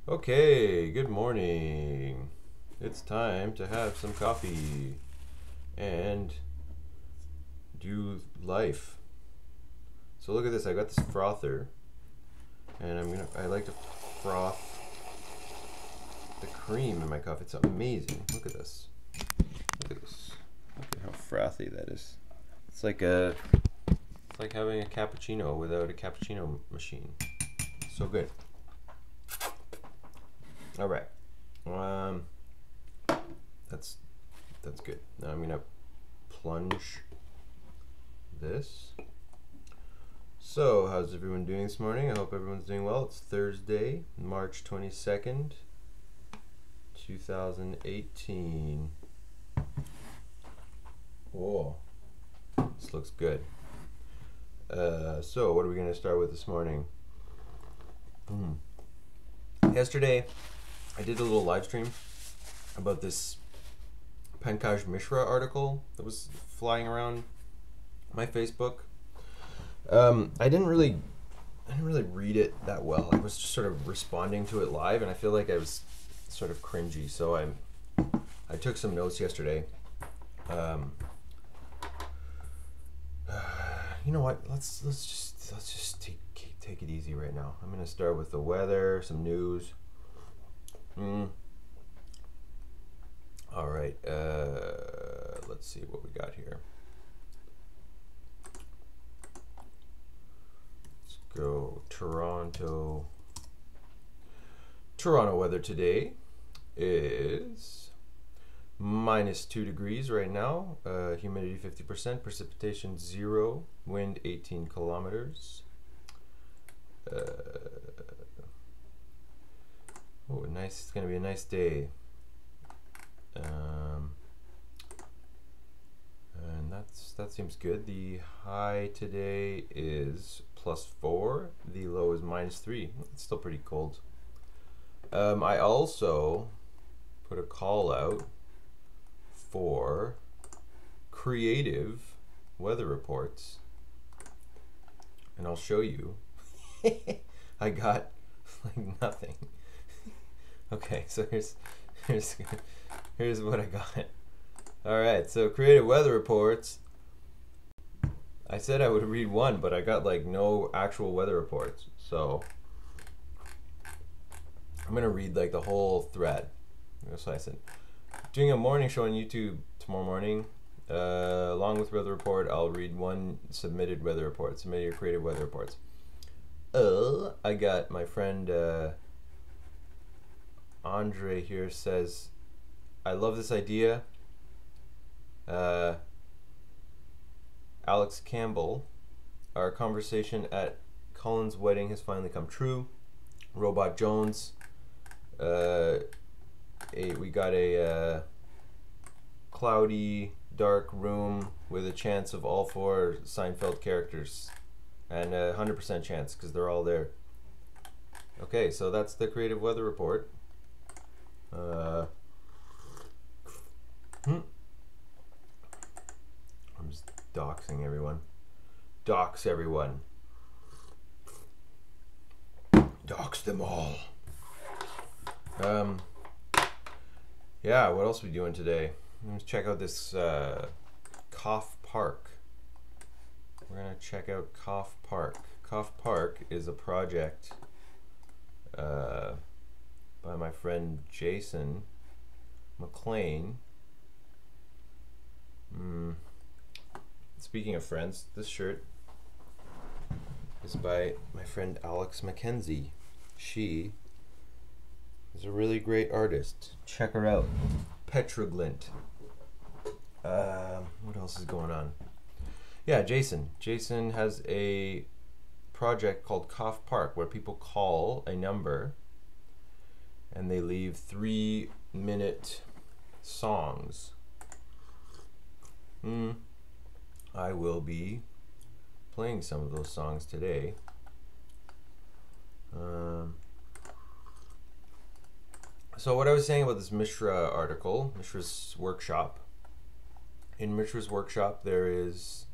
Okay, good morning. It's time to have some coffee and do life. So look at this, I got this frother and I like to froth the cream in my coffee. It's amazing. Look at this. Look at this. Look at how frothy that is. It's like having a cappuccino without a cappuccino machine. So good. All right, that's good. Now I'm gonna plunge this. So how's everyone doing this morning? I hope everyone's doing well. It's Thursday, March 22nd, 2018. Whoa, this looks good. So what are we gonna start with this morning? Yesterday I did a little live stream about this Pankaj Mishra article that was flying around my Facebook. I didn't really read it that well. I was just sort of responding to it live, and I feel like I was sort of cringy. So I took some notes yesterday. You know what? Let's just take it easy right now. I'm gonna start with the weather, some news. All right, let's see what we got here. Let's go Toronto. Toronto weather today is -2 degrees right now, humidity 50%, precipitation 0, wind 18 kilometers. Oh, nice! It's gonna be a nice day. And that seems good. The high today is +4. The low is -3. It's still pretty cold. I also put a call out for creative weather reports, and I'll show you. I got like nothing. Okay, so here's what I got. All right, so creative weather reports. I said I would read one, but I got like no actual weather reports. So I'm gonna read like the whole thread. So I said, doing a morning show on YouTube tomorrow morning. Along with weather report, I'll read one submitted weather report. Submit your creative weather reports. I got my friend Andre here says, I love this idea. Alex Campbell, our conversation at Colin's wedding has finally come true. Robot Jones, we got a cloudy, dark room with a chance of all 4 Seinfeld characters, and 100% chance because they're all there. Okay, so that's the creative weather report. I'm just doxing everyone. Dox everyone. Dox them all. Yeah, what else are we doing today? Let's check out this Cough Park. We're gonna check out Cough Park. Cough Park is a project by my friend Jason McLean. Speaking of friends, this shirt is by my friend Alex Mackenzie. She is a really great artist. Check her out. Petroglint. What else is going on? Yeah, Jason. Jason has a project called Cough Park where people call a number and they leave 3-minute songs. I will be playing some of those songs today. So what I was saying about this Mishra article, Mishra's workshop. In Mishra's workshop, there is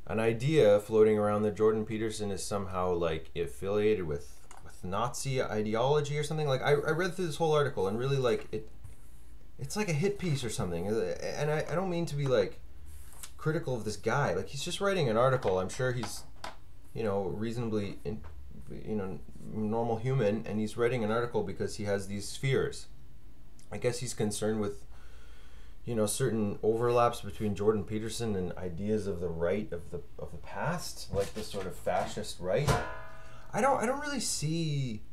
an idea floating around that Jordan Peterson is somehow like affiliated with Nazi ideology or something. Like I read through this whole article and really like it. It's like a hit piece or something, and I don't mean to be like critical of this guy. Like he's just writing an article. I'm sure he's, reasonably, normal human, and he's writing an article because he has these fears. I guess he's concerned with, certain overlaps between Jordan Peterson and ideas of the right of the past, like this sort of fascist right. I don't really see.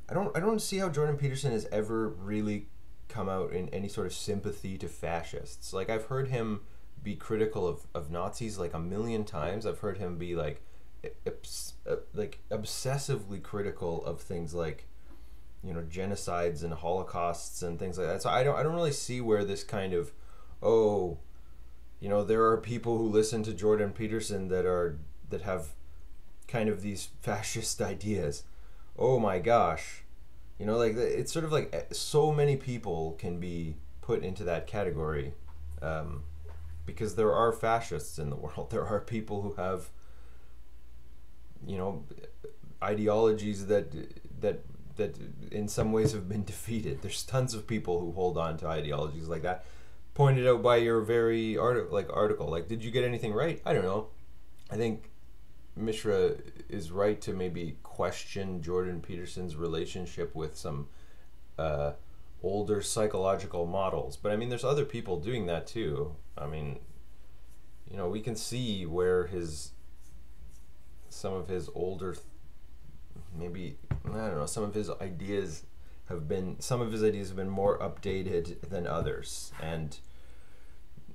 I don't see how Jordan Peterson has ever really come out in any sort of sympathy to fascists. Like I've heard him be critical of Nazis like a million times. I've heard him be like obsessively critical of things like genocides and holocausts and things like that. So I don't really see where this kind of there are people who listen to Jordan Peterson that have kind of these fascist ideas. Oh my gosh. It's sort of like so many people can be put into that category, because there are fascists in the world. There are people who have, ideologies that in some ways have been defeated. There's tons of people who hold on to ideologies like that, pointed out by your very article. Like, did you get anything right? I don't know. I think Mishra is right to maybe question Jordan Peterson's relationship with some older psychological models. But I mean, there's other people doing that too. I mean, we can see where some of his older, some of his ideas have been more updated than others. And,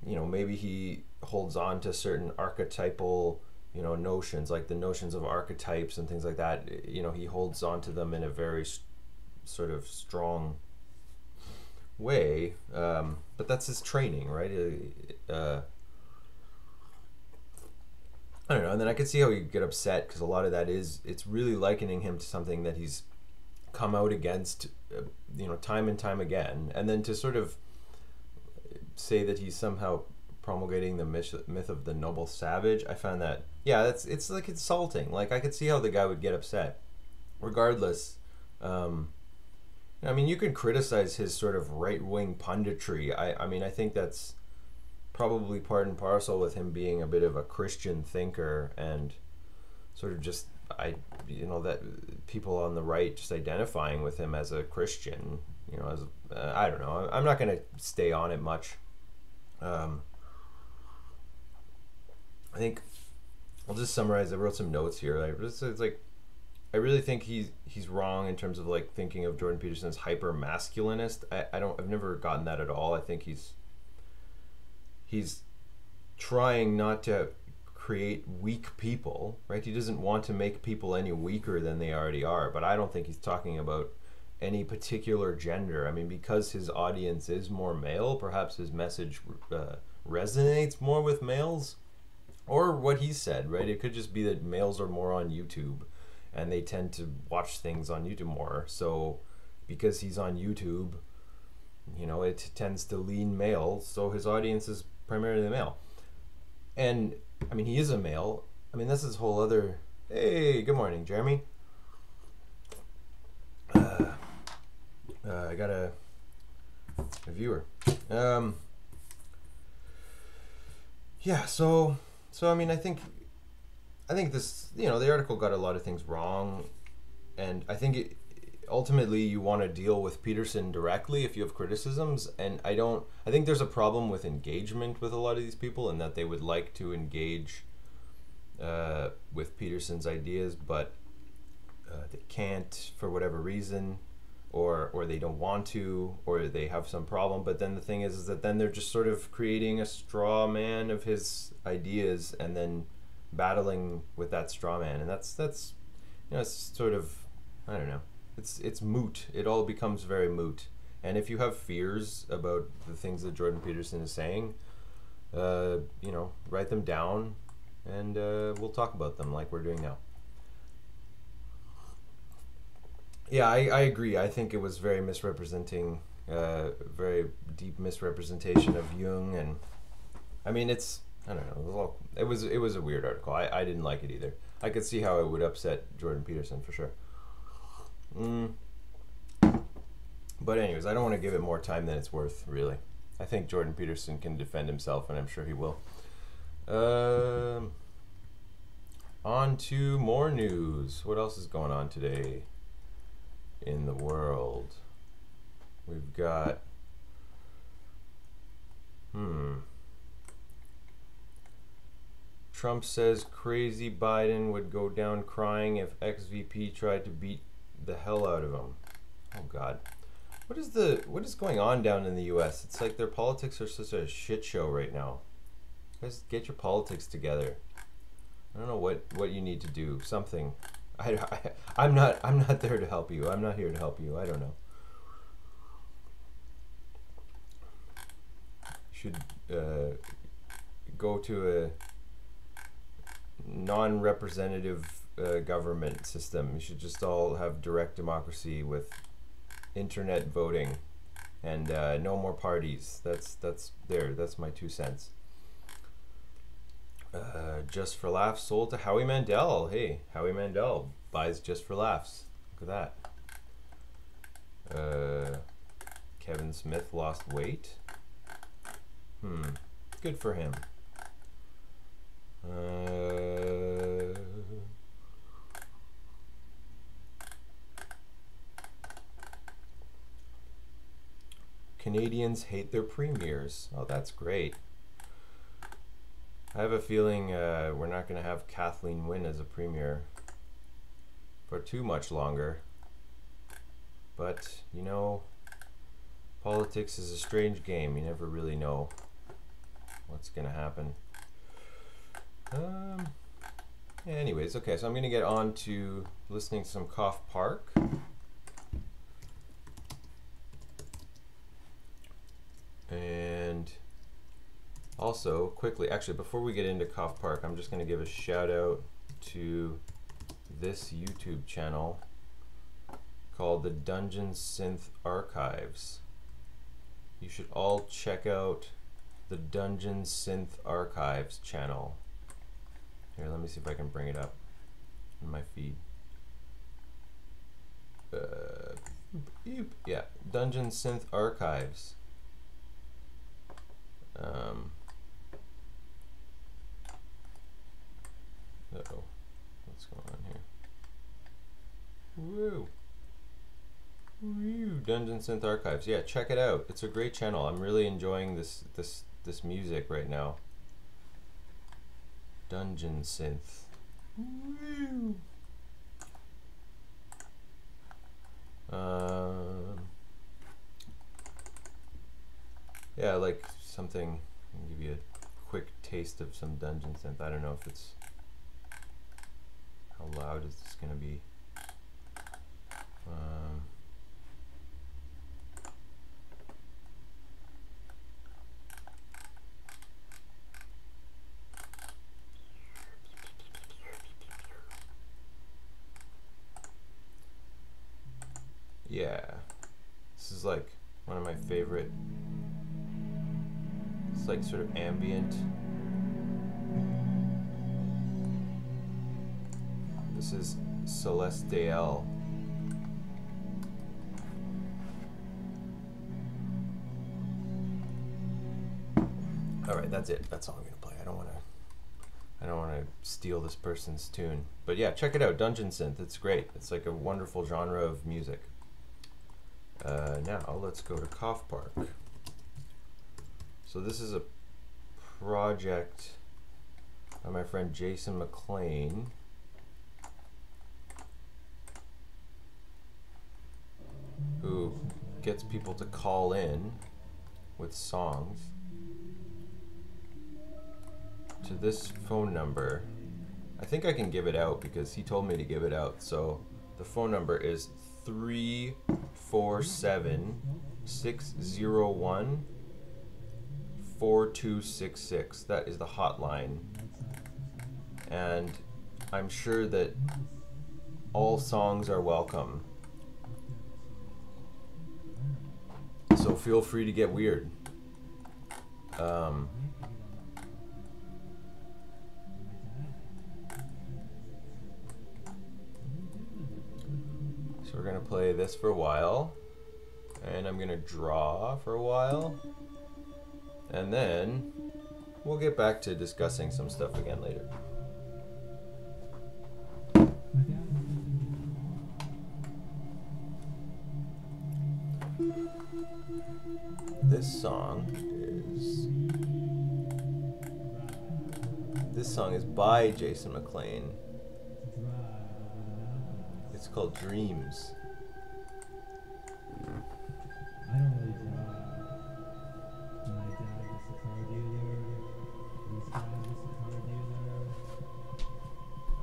maybe he holds on to certain archetypal notions, like the notions of archetypes and things like that. He holds on to them in a very sort of strong way, but that's his training, right? I don't know. And then I could see how he'd get upset, because a lot of that it's really likening him to something that he's come out against, time and time again. And then to sort of say that he's somehow promulgating the myth of the noble savage, I found that, it's like insulting. Like I could see how the guy would get upset. Regardless, you can criticize his sort of right-wing punditry. I think that's probably part and parcel with him being a bit of a Christian thinker, and sort of just that people on the right just identifying with him as a Christian. I don't know. I'm not going to stay on it much. I think I'll just summarize. I wrote some notes here. I really think he's wrong in terms of like thinking of Jordan Peterson as hyper masculinist. I've never gotten that at all. I think he's trying not to create weak people, right? He doesn't want to make people any weaker than they already are, but I don't think he's talking about any particular gender. I mean, because his audience is more male, perhaps his message resonates more with males, or what he said, right? It could just be that males are more on YouTube and they tend to watch things on YouTube more. So because he's on YouTube, it tends to lean male, so his audience is primarily male. And I mean, he is a male. I mean, this is whole other. Hey, good morning, Jeremy. I got a viewer. So I mean, I think this, the article got a lot of things wrong, and I think ultimately you want to deal with Peterson directly if you have criticisms, and I think there's a problem with engagement with a lot of these people, and that they would like to engage with Peterson's ideas, but they can't for whatever reason, or they don't want to, or they have some problem. But then the thing is that then they're just sort of creating a straw man of his ideas and then battling with that straw man, and that's it's sort of, I don't know, it's moot. It all becomes very moot. And if you have fears about the things that Jordan Peterson is saying, write them down, and we'll talk about them like we're doing now. Yeah, I agree. I think it was very misrepresenting, very deep misrepresentation of Jung, and I mean, I don't know. It was a weird article. I didn't like it either. I could see how it would upset Jordan Peterson for sure. But anyways, I don't want to give it more time than it's worth, really. I think Jordan Peterson can defend himself, and I'm sure he will. On to more news. What else is going on today in the world? We've got... Trump says crazy Biden would go down crying if ex-VP tried to beat the hell out of him. Oh, God. What is going on down in the U.S.? It's like their politics are such a shit show right now. Guys, get your politics together. I don't know what you need to do. Something. I'm not there to help you. I'm not here to help you. I don't know. Should go to a non-representative government system. You should just all have direct democracy with internet voting and no more parties. That's my 2 cents. Just for Laughs sold to Howie Mandel. Hey, Howie Mandel buys Just for Laughs. Look at that. Kevin Smith lost weight. Good for him. Canadians hate their premiers. Oh, that's great. I have a feeling we're not going to have Kathleen win as a premier for too much longer. But, you know, politics is a strange game. You never really know what's going to happen. Anyways, okay, so I'm going to get on to listening to some Cough Park. And also, quickly, actually, before we get into Cough Park, I'm just going to give a shout out to this YouTube channel called the Dungeon Synth Archives. You should all check out the Dungeon Synth Archives channel. Here, let me see if I can bring it up in my feed. Yeah, Dungeon Synth Archives. Uh-oh, what's going on here? Woo! Woo! Dungeon Synth Archives. Yeah, check it out. It's a great channel. I'm really enjoying this music right now. Dungeon Synth. Woo! Yeah, like something. I'll give you a quick taste of some Dungeon Synth. I don't know if it's... How loud is this going to be? Yeah, this is like one of my favorite. It's like sort of ambient. This is Celestial. All right, that's it. That's all I'm gonna play. I don't want to steal this person's tune. But yeah, check it out, Dungeon Synth. It's great. It's like a wonderful genre of music. Now let's go to Cough Park. So this is a project by my friend Jason McLean. Who gets people to call in with songs to this phone number. I think I can give it out because he told me to give it out. So the phone number is 347-601-4266. That is the hotline. And I'm sure that all songs are welcome. So feel free to get weird. So So we're gonna play this for a while, and I'm gonna draw for a while, and then we'll get back to discussing some stuff again later. This song is by Jason McLean. It's called Dreams. I don't really drive. My dad is a car dealer. His dad is a car dealer.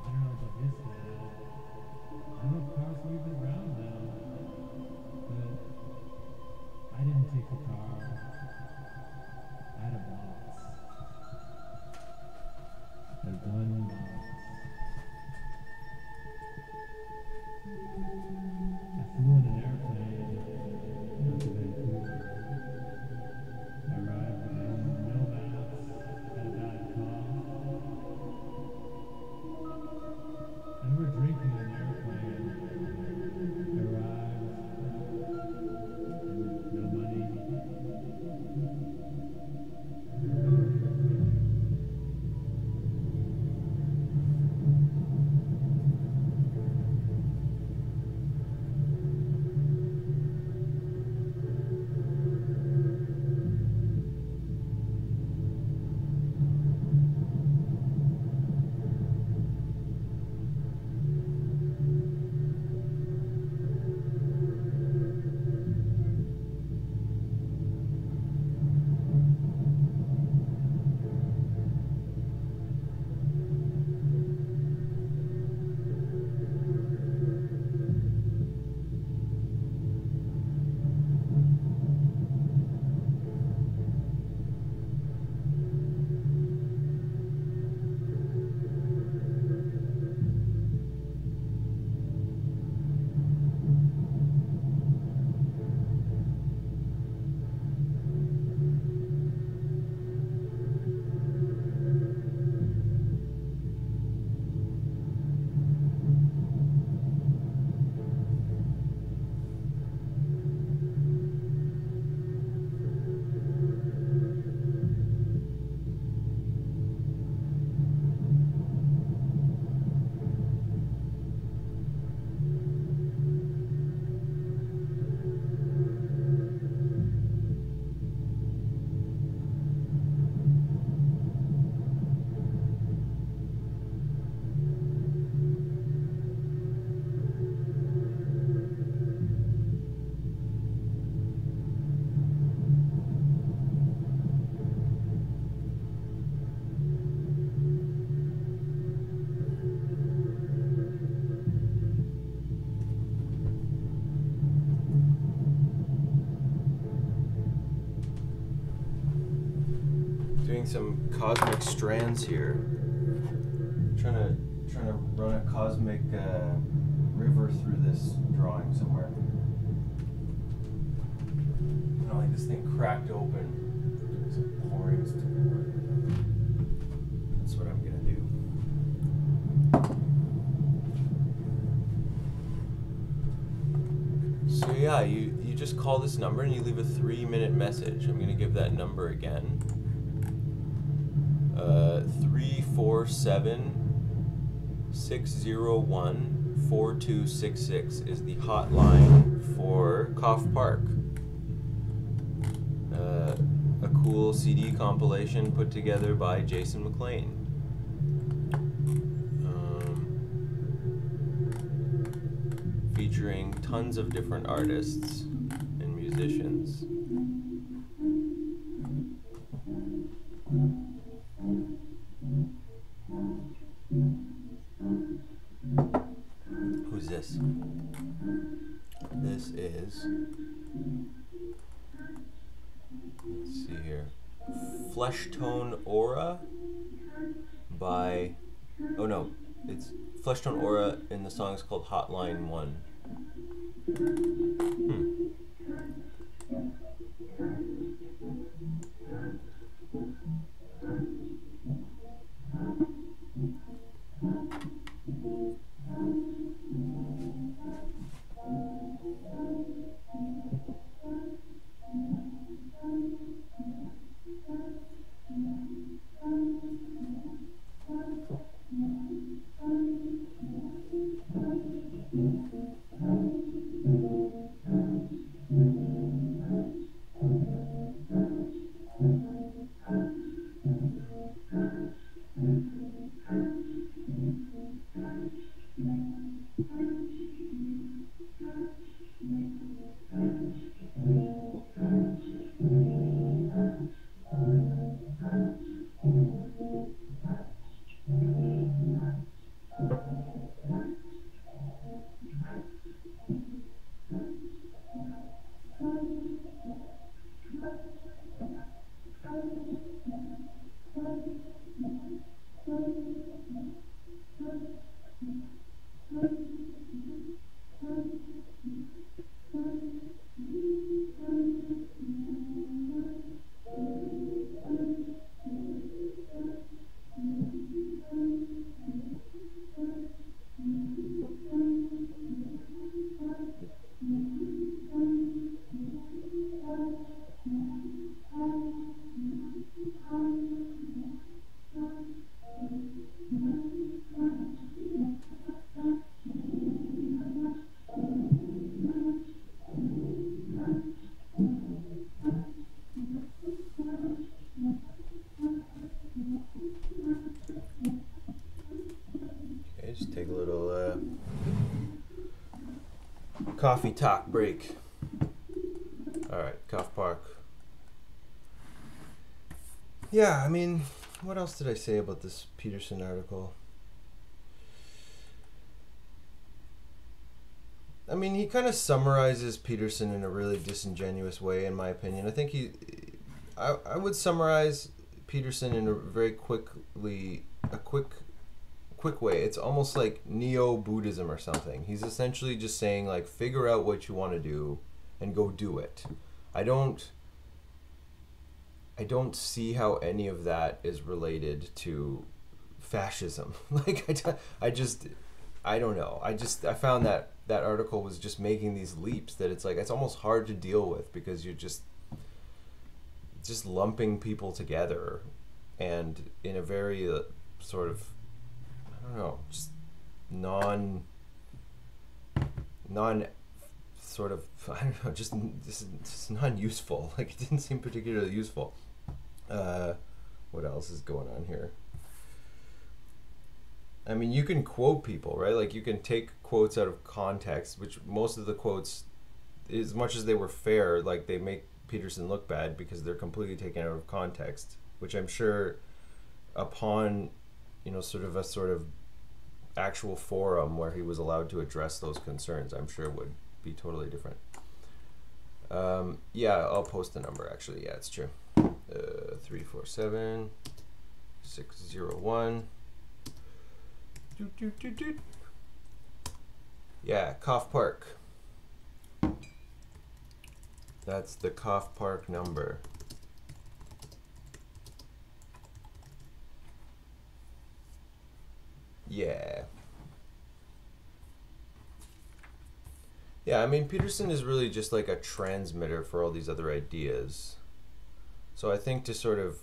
I don't know about his dad. I know cars moving around now. But I didn't take a car. I had a box. A gun box. I flew in an airplane to Vancouver. I arrived with no maps, had a bad cough. I never drinking on the airplane. I arrived and no money. Doing some cosmic strands here. Trying to run a cosmic river through this drawing somewhere. You know, like this thing cracked open. Some pouring stuff. That's what I'm gonna do. So yeah, you just call this number and you leave a 3-minute message. I'm gonna give that number again. 347-601-4266 is the hotline for Cough Park. A cool CD compilation put together by Jason McLean. Featuring tons of different artists and musicians. Who's this? This is, let's see here, Flesh Tone Aura by, oh no, it's Flesh Tone Aura, and the song is called Hotline 1. coffee talk break. All right, Cough Park. Yeah, I mean, what else did I say about this Peterson article? I mean, he kind of summarizes Peterson in a really disingenuous way, in my opinion. I think I would summarize Peterson in a very quick way. It's almost like neo-Buddhism or something. He's essentially just saying, like, figure out what you want to do and go do it. I don't see how any of that is related to fascism. Like, I don't know. I found that article was just making these leaps that it's like, it's almost hard to deal with because you're just lumping people together and in a very sort of, I don't know, just non sort of, I don't know, just non-useful. Like, it didn't seem particularly useful. What else is going on here? I mean, you can quote people, right? Like, you can take quotes out of context, which most of the quotes, as much as they were fair, like, they make Peterson look bad because they're completely taken out of context, which I'm sure upon, sort of actual forum where he was allowed to address those concerns, I'm sure would be totally different. Yeah, I'll post the number, actually. Yeah, it's true. 347 601. Yeah, Cough Park. That's the Cough Park number. Yeah. Yeah, I mean, Peterson is really just like a transmitter for all these other ideas. So I think to sort of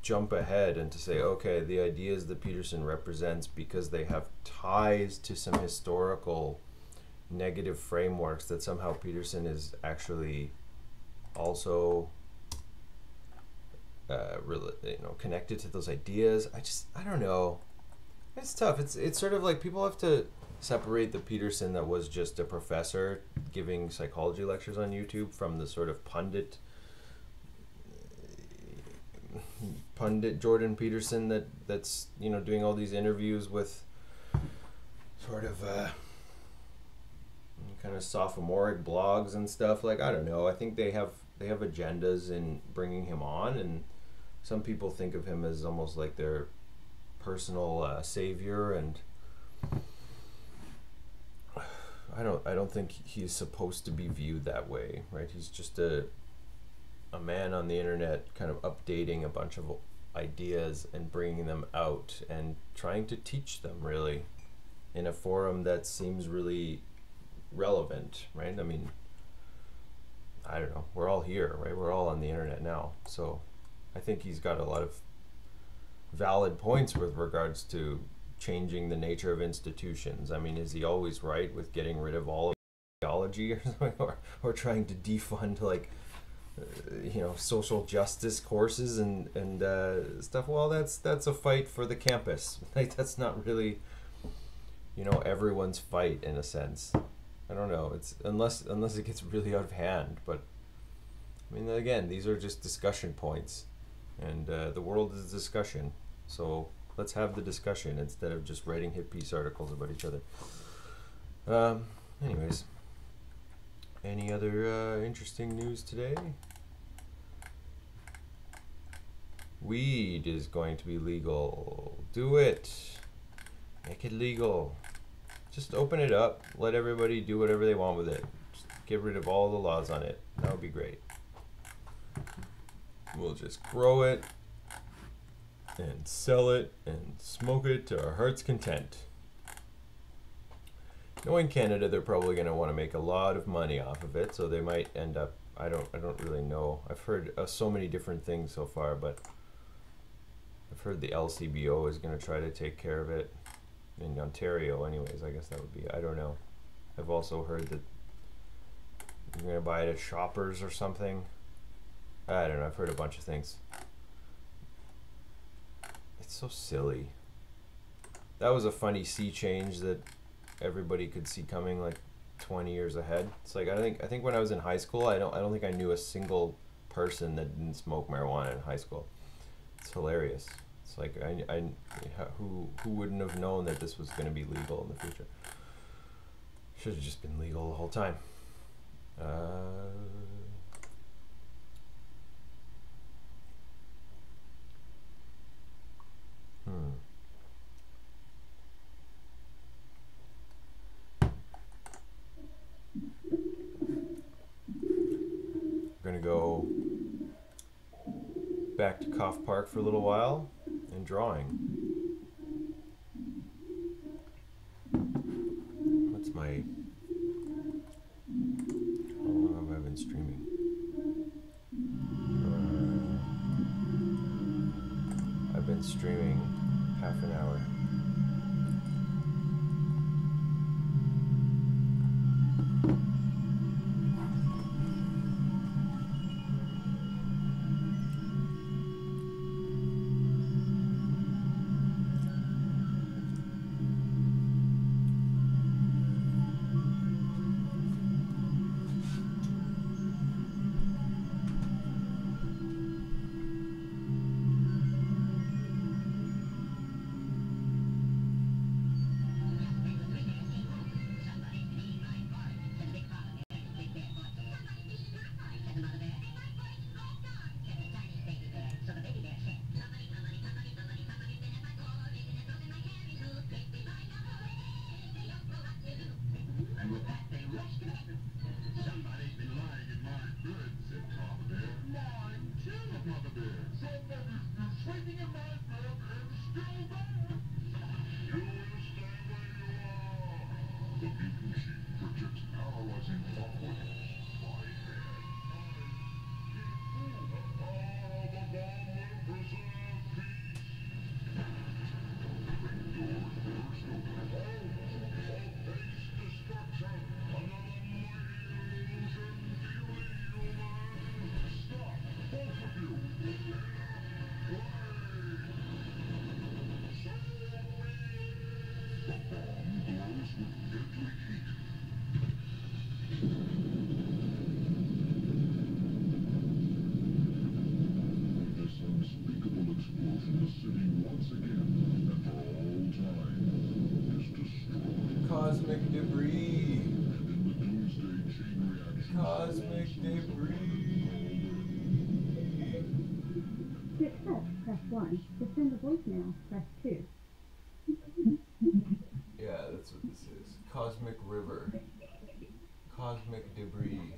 jump ahead and to say, okay, the ideas that Peterson represents, because they have ties to some historical negative frameworks, that somehow Peterson is actually also connected to those ideas. I don't know. It's tough. It's sort of like people have to separate the Peterson that was just a professor giving psychology lectures on YouTube from the sort of pundit Jordan Peterson that's doing all these interviews with sort of kind of sophomoric blogs and stuff. Like, I don't know. I think they have agendas in bringing him on, and some people think of him as almost like their personal savior, and I don't think he's supposed to be viewed that way, right? He's just a man on the internet kind of updating a bunch of ideas and bringing them out and trying to teach them, really, in a forum that seems really relevant, right? I mean, I don't know. We're all here, right? We're all on the internet now. So I think he's got a lot of valid points with regards to changing the nature of institutions. I mean, is he always right with getting rid of all of theology or something, or trying to defund, like, social justice courses and stuff? Well, that's a fight for the campus. Like, that's not really, everyone's fight, in a sense. I don't know. It's unless it gets really out of hand. But I mean, again, these are just discussion points, and the world is discussion. So let's have the discussion instead of just writing hit piece articles about each other. Anyways, any other interesting news today? Weed is going to be legal. Do it. Make it legal. Just open it up. Let everybody do whatever they want with it. Just get rid of all the laws on it. That would be great. We'll just grow it and sell it and smoke it to our heart's content. Knowing Canada, they're probably going to want to make a lot of money off of it, so they might end up, I don't really know. I've heard so many different things so far, but I've heard the LCBO is going to try to take care of it. In Ontario, anyways, I guess that would be, I don't know. I've also heard that you're going to buy it at Shoppers or something. I don't know, I've heard a bunch of things. It's so silly. That was a funny sea change that everybody could see coming like 20 years ahead. It's like I think when I was in high school, I don't think I knew a single person that didn't smoke marijuana in high school. It's hilarious. It's like who wouldn't have known that this was going to be legal in the future? Should have just been legal the whole time. We're gonna go back to Cough Park for a little while and drawing. What's my... How long have I been streaming? I've been streaming half an hour. Cosmic debris. Cosmic debris. To accept, press 1. To send a voicemail, press 2. Yeah, that's what this is. Cosmic river. Cosmic debris.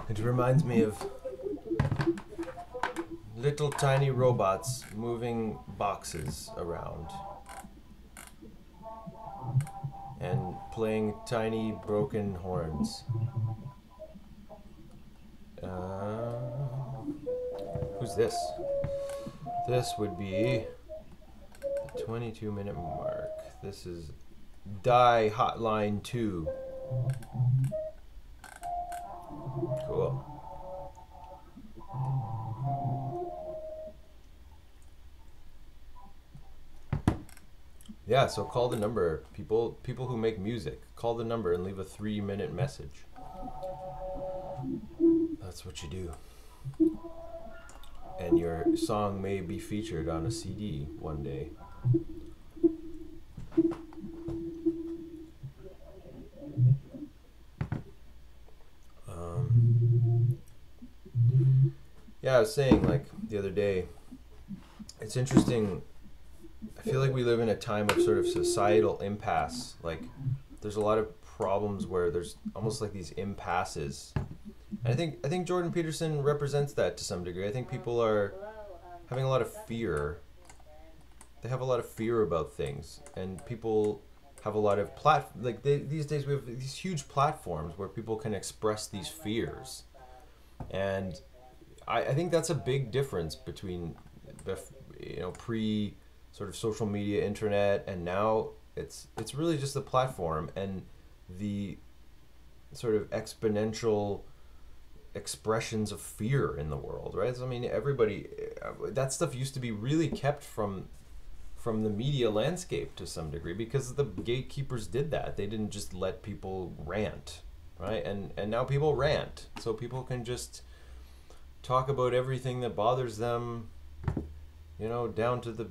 It reminds me of little tiny robots moving boxes around and playing tiny broken horns. Who's this? This would be the 22-minute mark. This is Die Hotline 2. Cool. Yeah, so call the number. People who make music, call the number and leave a 3-minute message. That's what you do. And your song may be featured on a CD one day. Yeah, I was saying like the other day, it's interesting. I feel like we live in a time of sort of societal impasse. Like, there's a lot of problems where there's almost like these impasses. And I think Jordan Peterson represents that to some degree. I think people are having a lot of fear. They have a lot of fear about things, and people have a lot of these days we have these huge platforms where people can express these fears, and I think that's a big difference between pre sort of social media internet, and now it's really just the platform and the sort of exponential expressions of fear in the world, right? So, I mean, everybody, that stuff used to be really kept from the media landscape to some degree because the gatekeepers did that. They didn't just let people rant, right? And now people rant, so people can just talk about everything that bothers them, down to the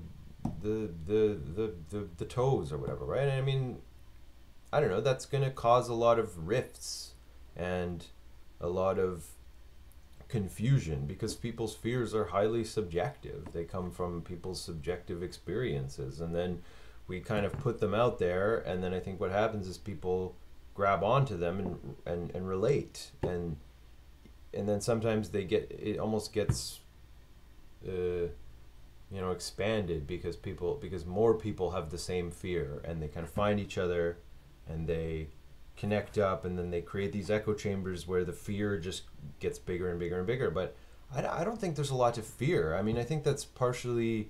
toes or whatever, right? And I mean, I don't know, that's going to cause a lot of rifts and a lot of confusion because people's fears are highly subjective. They come from people's subjective experiences, and then we kind of put them out there, and then I think what happens is people grab onto them and relate, and then sometimes it almost gets expanded because more people have the same fear, and they kind of find each other and they connect up, and then they create these echo chambers where the fear just gets bigger and bigger and bigger. But I don't think there's a lot to fear. I mean, I think that's partially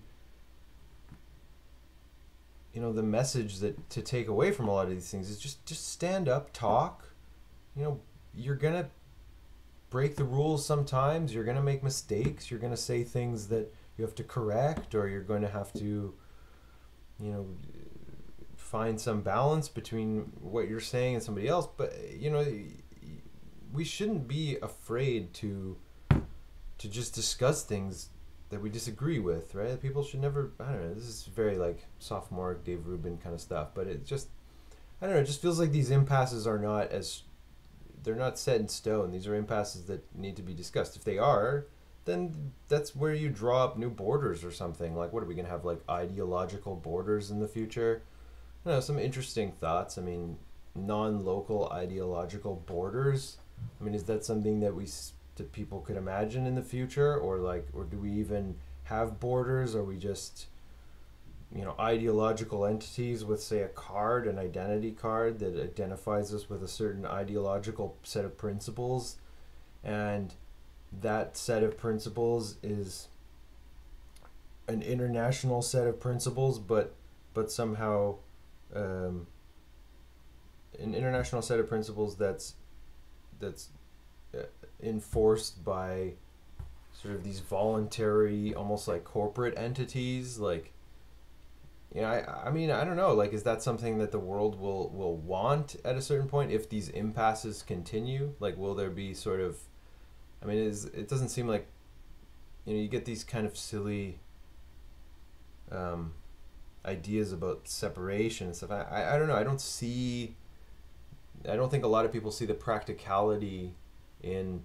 the message that to take away from a lot of these things is just stand up, talk. You're gonna break the rules sometimes. You're gonna make mistakes. You're gonna say things that you have to correct, or you're going to have to find some balance between what you're saying and somebody else. But we shouldn't be afraid to just discuss things that we disagree with, right? People should never, I don't know, this is very like sophomore Dave Rubin kind of stuff, but it just, I don't know, it just feels like these impasses they're not set in stone. These are impasses that need to be discussed. If they are, then that's where you draw up new borders or something. Like, what are we going to have, like ideological borders in the future? I don't know, some interesting thoughts. I mean, non-local ideological borders. I mean, is that something that that people could imagine in the future, or do we even have borders? Are we just ideological entities with, say, an identity card that identifies us with a certain ideological set of principles, and that set of principles is an international set of principles, but somehow an international set of principles that's enforced by sort of these voluntary, almost like corporate entities. Like, I mean, I don't know, like, is that something that the world will want at a certain point if these impasses continue? Like, will there be sort of, I mean, it doesn't seem like, you get these kind of silly ideas about separation and stuff. I don't know. I don't think a lot of people see the practicality in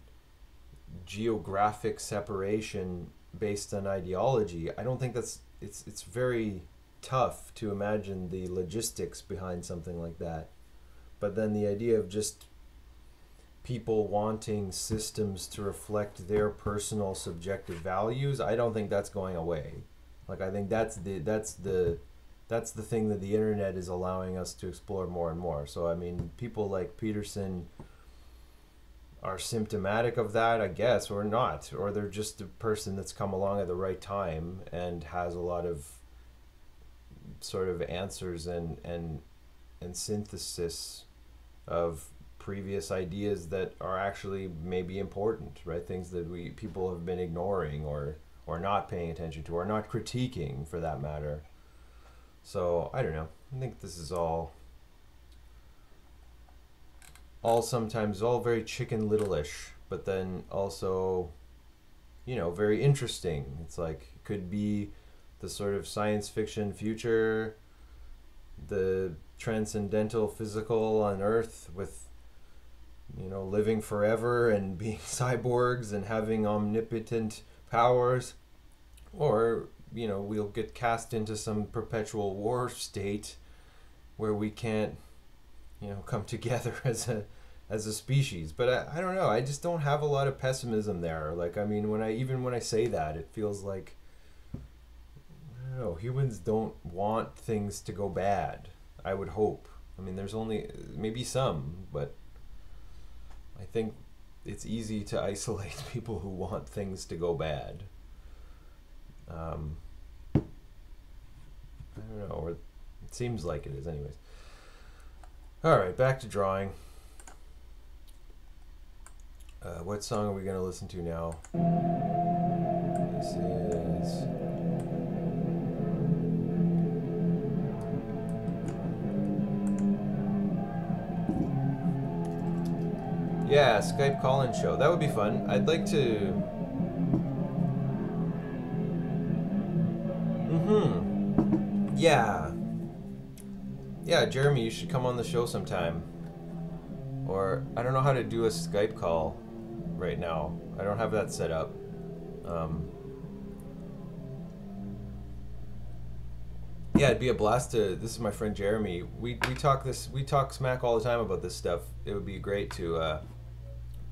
geographic separation based on ideology. I don't think it's very tough to imagine the logistics behind something like that. But then the idea of just people wanting systems to reflect their personal subjective values, I don't think that's going away. Like, I think that's the thing that the internet is allowing us to explore more and more. So, I mean, people like Peterson are symptomatic of that, I guess, or not, or they're just a person that's come along at the right time and has a lot of sort of answers and synthesis of previous ideas that are actually maybe important, right? Things that people have been ignoring or not paying attention to, or not critiquing, for that matter. So I don't know. I think this is all sometimes all very Chicken Little-ish, but then also, very interesting. It's like, it could be the sort of science fiction future, the transcendental physical on Earth with you know, living forever and being cyborgs and having omnipotent powers, or, you know, we'll get cast into some perpetual war state where we can't, you know, come together as a species. But I don't know. I just don't have a lot of pessimism there. Like, I mean, when I say that, it feels like, I don't know, humans don't want things to go bad. I would hope. I mean, there's only maybe some, but I think it's easy to isolate people who want things to go bad. I don't know, or it seems like it is anyways. All right, back to drawing. What song are we going to listen to now? This is... Yeah, Skype call-in show. That would be fun. I'd like to... Yeah. Yeah, Jeremy, you should come on the show sometime. Or, I don't know how to do a Skype call right now. I don't have that set up. Yeah, it'd be a blast to... This is my friend Jeremy. We talk smack all the time about this stuff. It would be great to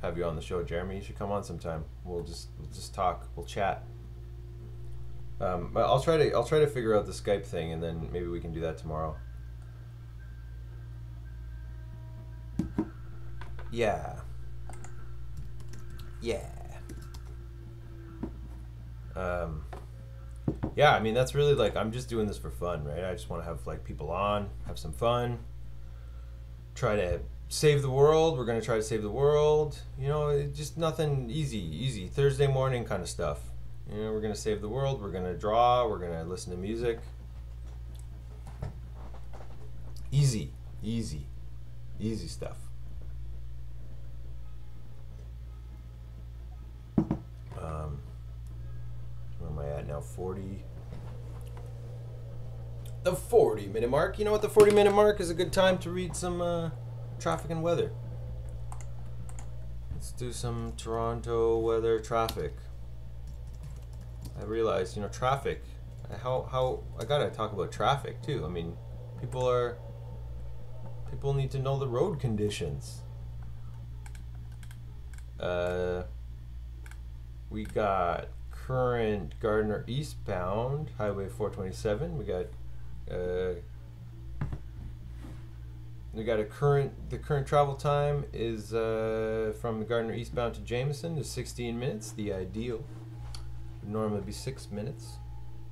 have you on the show, Jeremy. You should come on sometime. We'll just talk. We'll chat. But I'll try to figure out the Skype thing, and then maybe we can do that tomorrow. Yeah. Yeah. Yeah, I mean, that's really, like, I'm just doing this for fun, right? I just want to have, like, people on, have some fun, try to save the world. We're going to try to save the world. You know, just nothing easy Thursday morning kind of stuff. You know, we're going to save the world. We're going to draw. We're going to listen to music. Easy stuff. Where am I at now? 40. The 40-minute mark. You know what? The 40-minute mark is a good time to read some traffic and weather. Let's do some Toronto weather traffic. I realized, you know, traffic. How I gotta talk about traffic too. I mean, people need to know the road conditions. We got current Gardner eastbound, Highway 427. We got the current travel time is from Gardner eastbound to Jameson is 16 minutes. The ideal would normally be 6 minutes,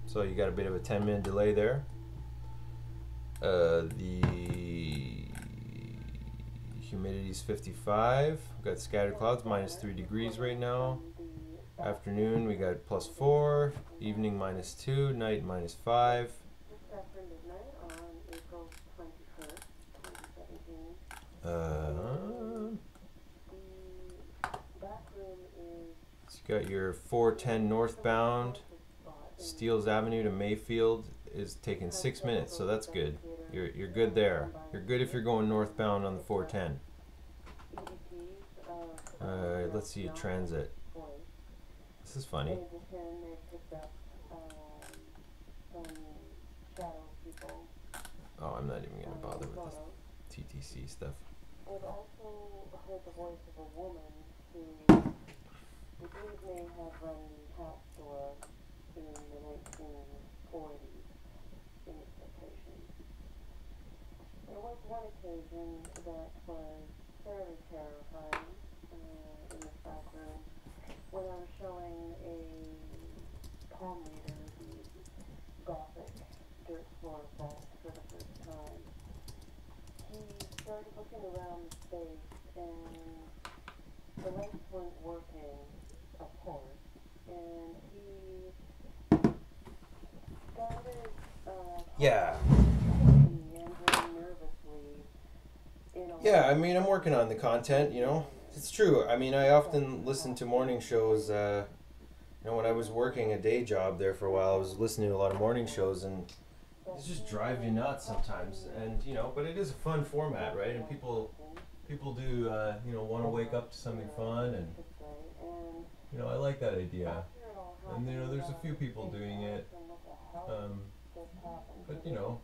so you got a bit of a 10-minute delay there. The humidity is 55. We've got scattered clouds, -3 degrees right now. Afternoon we got +4. Evening -2. Night -5. So you got your 410 northbound, Steeles Avenue to Mayfield is taking 6 minutes, so that's good. You're good there. You're good if you're going northbound on the 410. Let's see a transit. This is funny. Oh, I'm not even going to bother with this TTC stuff. We've also heard the voice of a woman who we believe may have run the hat store in the 1940s in its location. There was one occasion that was fairly terrifying in this back room when I was showing a palm reader the Gothic dirt floor vault for the first time. He started looking around the space and the lights weren't working, of course, and he started Yeah. meandering nervously in a Yeah, I mean, I'm working on the content, you know. It's true. I mean, I often listen to morning shows. You know, when I was working a day job there for a while, I was listening to a lot of morning shows, and it just drives you nuts sometimes. And, you know, but it is a fun format, right? And people people do, you know, want to wake up to something fun, and And you know, I like that idea. after it all And you know, happened, there's a few people doing it, and what the hell just happened but to you me? know,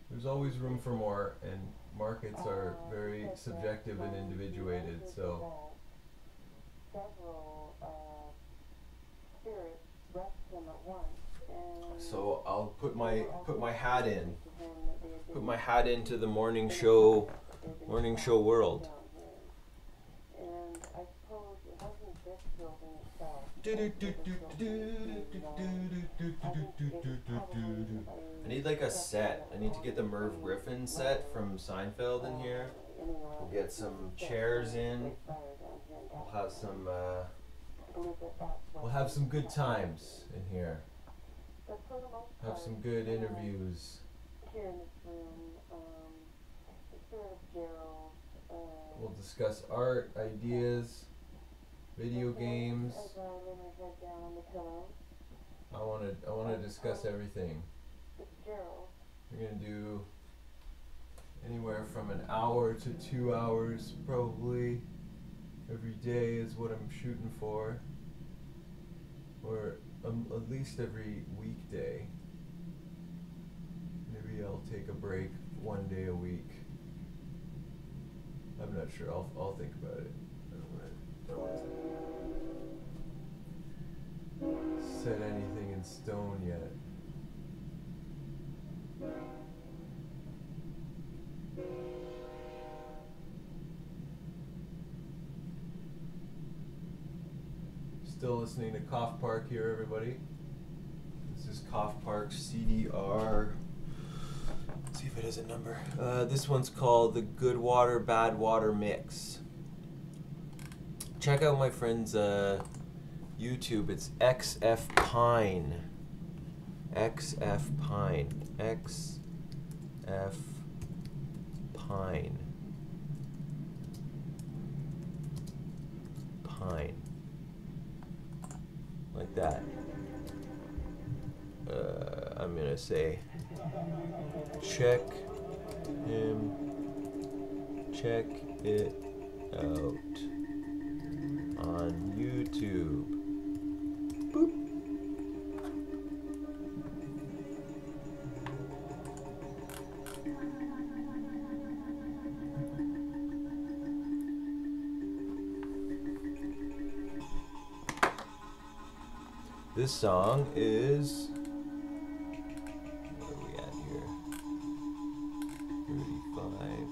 there's always room for more, and markets are very subjective and individuated. So Several spirits left him at once, and so I'll put my hat in, to him that they had put been my hat into the morning show world. down here. And I suppose it wasn't this building itself. I need like a set. I need to get the Merv Griffin set from Seinfeld in here. We'll get some chairs in. We'll have some good times in here. But for the most Have part, some good interviews. here in this room, the spirit of Gerald, We'll discuss art, ideas, video games. as I lay my head down on the pillow, I wanna discuss everything. it's Gerald. We're gonna do anywhere from an hour to 2 hours, probably. Every day is what I'm shooting for. Or at least every weekday. Maybe I'll take a break one day a week. I'm not sure. I'll think about it. I don't want to set anything in stone yet. Still listening to Cough Park here, everybody. This is Cough Park's CDR. Let's see if it has a number. This one's called the Good Water, Bad Water Mix. Check out my friend's YouTube. It's XF Pine. XF Pine. XF Pine. Pine. Like that. I'm gonna say, check it out on YouTube. Boop. This song is, what are we at here? 35.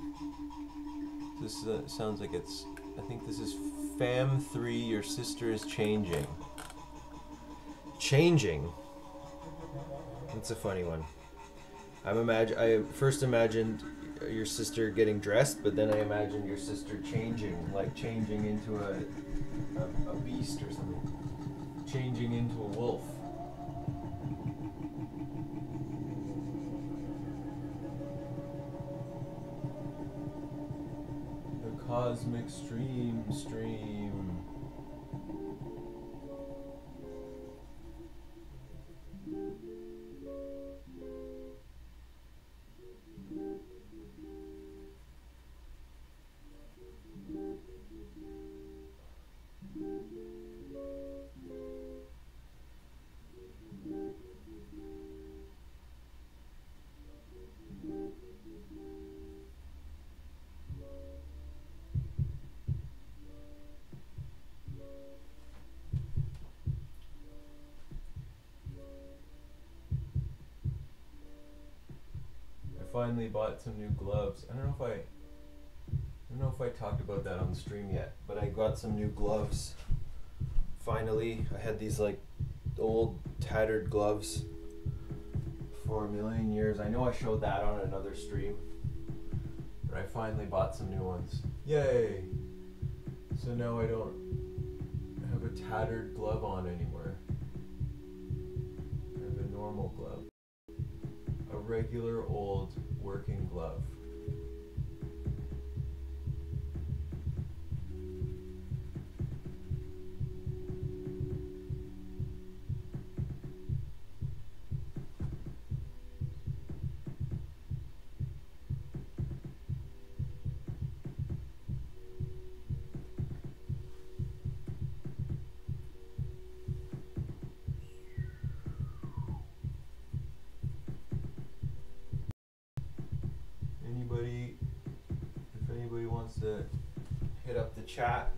This sounds like it's, I think this is Fam 3, Your Sister is Changing. Changing? That's a funny one. I first imagined your sister getting dressed, but then I imagined your sister changing, like changing into a beast or something. Changing into a wolf. The cosmic stream. Finally bought some new gloves. I don't know if I talked about that on the stream yet, but I got some new gloves. Finally, I had these like old tattered gloves for a million years. I know I showed that on another stream, but I finally bought some new ones. Yay! So now I don't have a tattered glove on anymore. I have a normal glove. A regular old working glove. chat,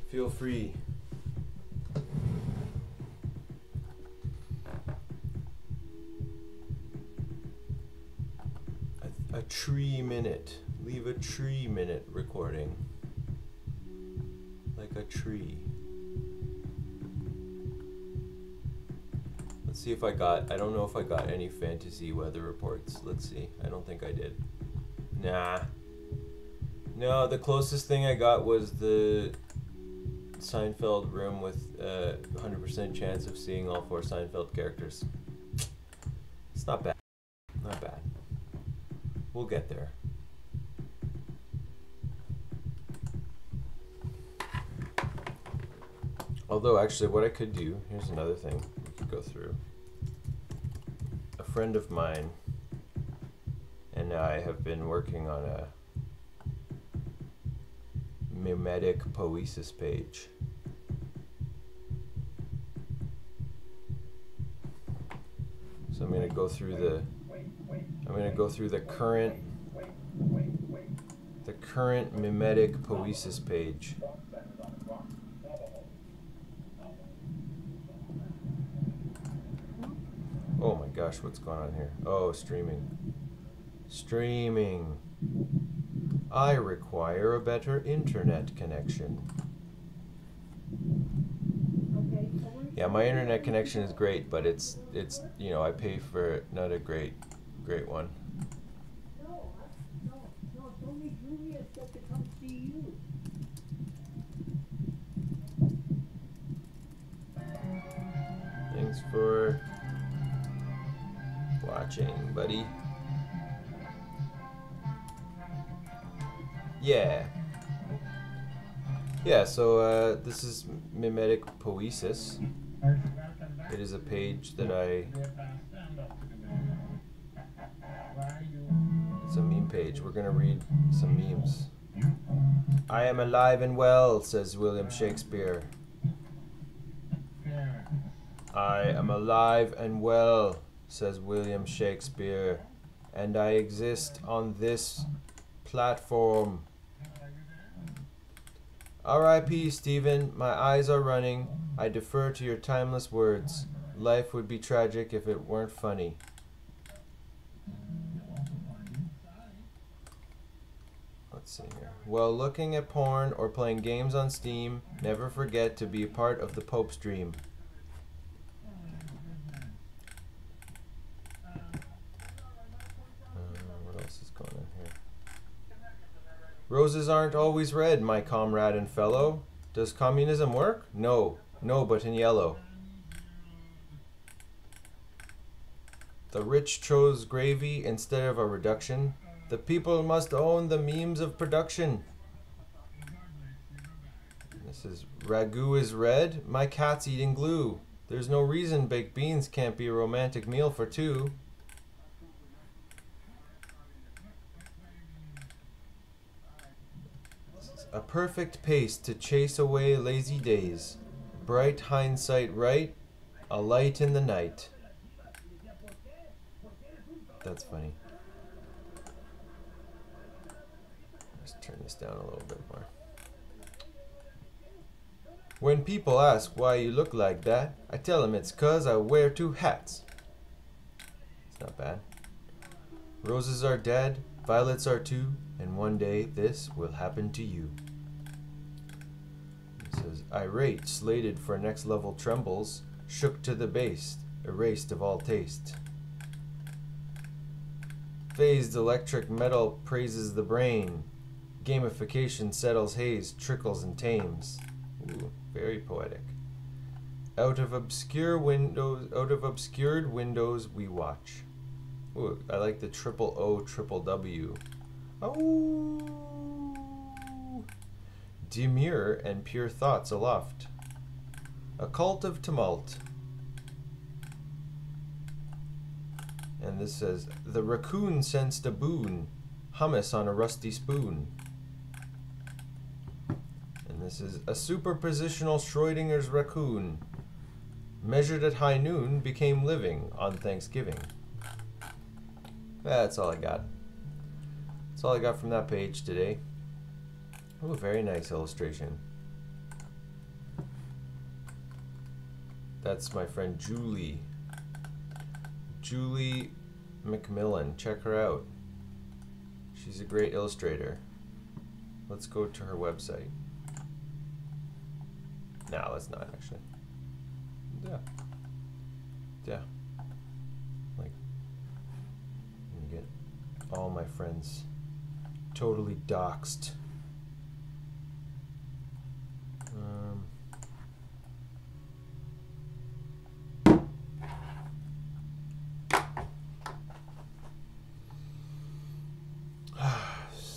feel free. A tree minute. Leave a tree minute recording. Like a tree. Let's see if I don't know if I got any fantasy weather reports. Let's see. I don't think I did. Nah. No, the closest thing I got was the Seinfeld room with 100% chance of seeing all 4 Seinfeld characters. It's not bad. Not bad. We'll get there. Although, actually, what I could do, here's another thing we could go through. A friend of mine and I have been working on a mimetic poesis page. So I'm going to go through the current mimetic poesis page. Oh my gosh, what's going on here? Oh, streaming. Streaming. I require a better internet connection. Yeah, my internet connection is great, but it's you know, I pay for not a great one. No, it's only Julia said to come see you. Thanks for watching, buddy. Yeah. Yeah, so this is mimetic poesis. It is a page that it's a meme page. We're gonna read some memes. I am alive and well, says William Shakespeare. I am alive and well, says William Shakespeare, and I exist on this platform. R.I.P. Stephen, my eyes are running. I defer to your timeless words. Life would be tragic if it weren't funny. Let's see here. While looking at porn or playing games on Steam, never forget to be a part of the Pope's dream. What else is going on here? Roses aren't always red, my comrade and fellow. Does communism work? No, but in yellow. The rich chose gravy instead of a reduction. The people must own the means of production. This is ragu is red, my cat's eating glue. There's no reason baked beans can't be a romantic meal for two. A perfect pace to chase away lazy days. Bright hindsight right, a light in the night. That's funny. Let's turn this down a little bit more. When people ask why you look like that, I tell them it's 'cause I wear 2 hats. It's not bad. Roses are dead, violets are too, and one day this will happen to you. It says, irate, slated for next level trembles, shook to the base, erased of all taste. Phased electric metal praises the brain. Gamification settles haze, trickles and tames. Ooh, very poetic. Out of obscured windows we watch. Ooh, I like the triple O, triple W. Oh, demure and pure thoughts aloft. A cult of tumult. And this says, the raccoon sensed a boon, hummus on a rusty spoon. And this is a superpositional Schrodinger's raccoon, measured at high noon, became living on Thanksgiving. That's all I got. That's all I got from that page today. Oh, very nice illustration. That's my friend Julie. Julie McMillan. Check her out. She's a great illustrator. Let's go to her website. No, let's not actually. Yeah. Yeah. Like, let me get all my friends totally doxxed.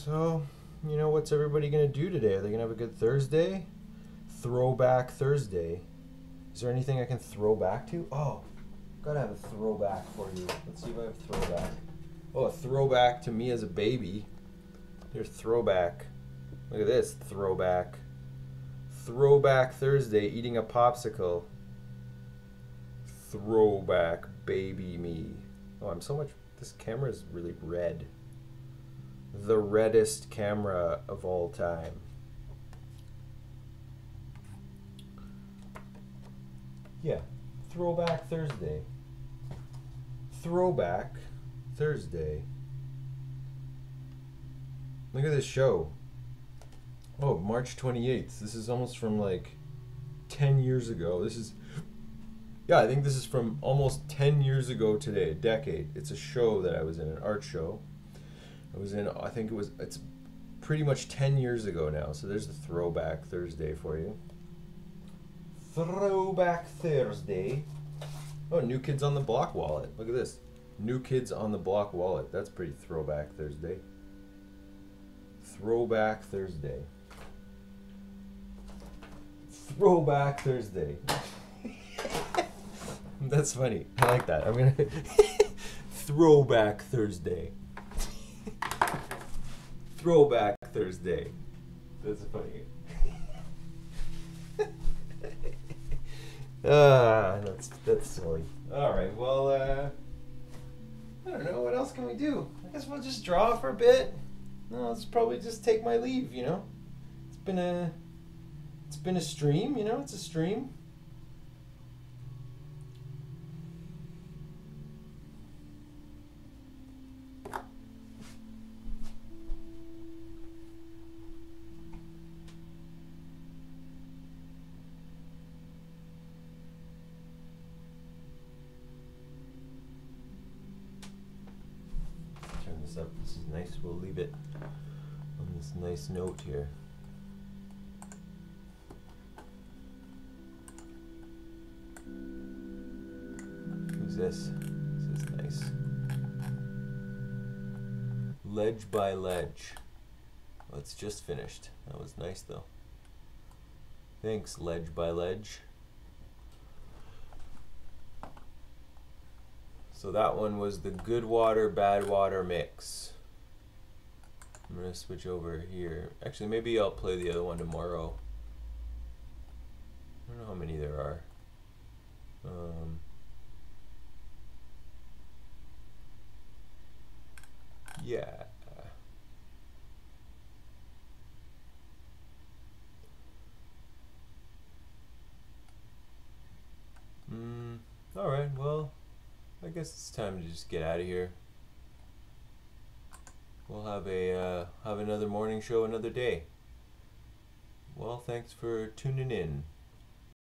So, you know, what's everybody gonna do today? Are they gonna have a good Thursday? Throwback Thursday. Is there anything I can throw back to? Oh, gotta have a throwback for you. Let's see if I have a throwback. Oh, a throwback to me as a baby. There's throwback. Look at this, throwback. Throwback Thursday, eating a popsicle. Throwback baby me. Oh, I'm so much, this camera is really red. The reddest camera of all time. Yeah, Throwback Thursday. Throwback Thursday. Look at this show. Oh, March 28th. This is almost from like 10 years ago. This is, yeah, I think this is from almost 10 years ago today, a decade. It's a show that I was in, an art show. I was in, I think it's pretty much 10 years ago now. So there's the Throwback Thursday for you. Throwback Thursday. Oh, New Kids on the Block wallet. Look at this. New Kids on the Block wallet. That's pretty Throwback Thursday. Throwback Thursday. Throwback Thursday. That's funny. I like that. I'm gonna Throwback Thursday. Throwback Thursday. That's funny. That's silly. All right. Well, I don't know. What else can we do? I guess we'll just draw for a bit. No, let's probably just take my leave. You know, it's been a stream. You know, it's a stream. Up. This is nice. We'll leave it on this nice note here. Who's this? This is nice. Ledge by Ledge. Oh, it's just finished. That was nice though. Thanks, Ledge by Ledge. So that one was the good water, bad water mix. I'm gonna switch over here. Actually, maybe I'll play the other one tomorrow. I don't know how many there are. Yeah. All right. Well, I guess it's time to just get out of here. We'll have have another morning show another day. Well, thanks for tuning in.